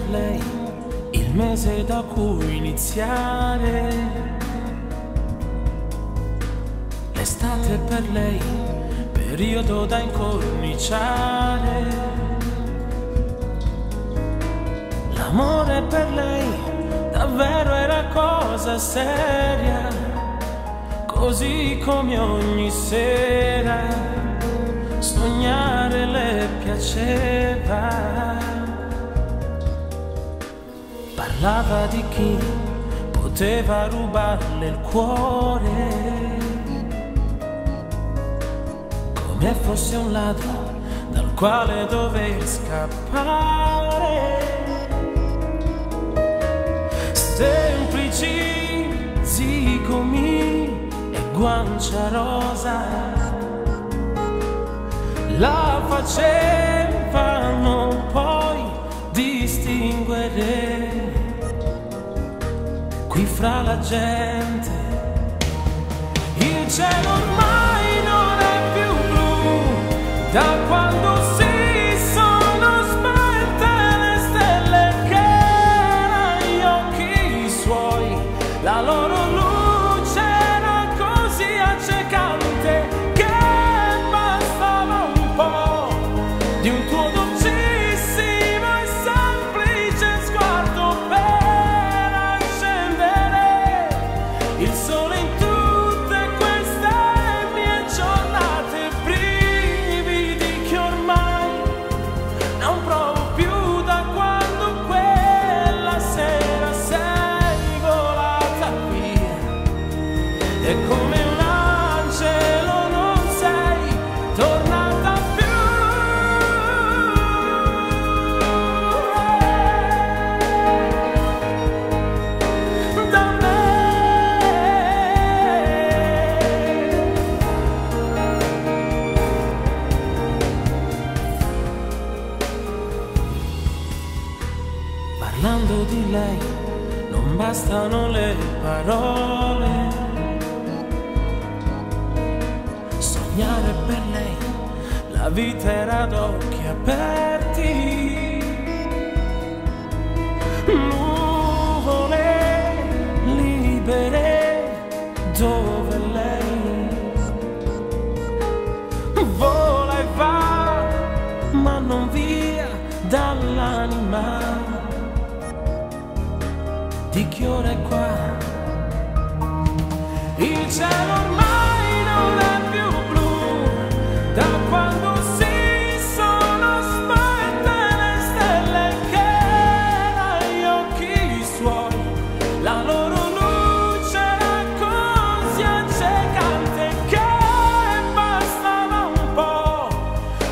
lei, il mese da cui iniziare. L'estate per lei, periodo da incorniciare. L'amore per lei davvero era cosa seria, così come ogni sera sognare le piaceva. Parlava di chi poteva rubarle il cuore, come fosse un ladro dal quale dover scappare. Semplici zigomi e guancia rosa la facevano poi distinguere qui fra la gente. Il cielo ormai non è più blu da quando si sono spente le stelle che erano gli occhi suoi. La loro luce era così accecante che bastava un po' di un tuo dolcissimo e semplice sguardo per accendere il sole in tutte queste mie giornate, brividi che ormai non provo più da quando quella sera sei volata via. E come un angelo non sei tornata più da me. Parlando di lei non bastano le parole, sognare per lei la vita era ad occhi aperti. Nuvole libere dove lei vola e va, ma non via dall'anima di chi ora è qua. Il cielo ormai non è più blu da quando si sono spente le stelle che erano gli occhi suoi. La loro luce era così accecante che bastava un po'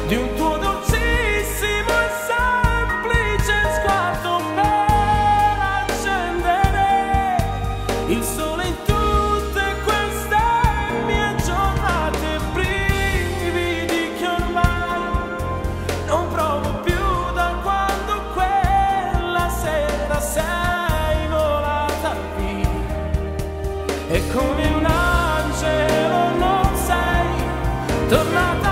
di un tuo dolcissimo e semplice sguardo per accendere il sole in tutte queste mie giornate, brividi che ormai non provo più da quando quella sera sei volata via. E come un angelo non sei tornata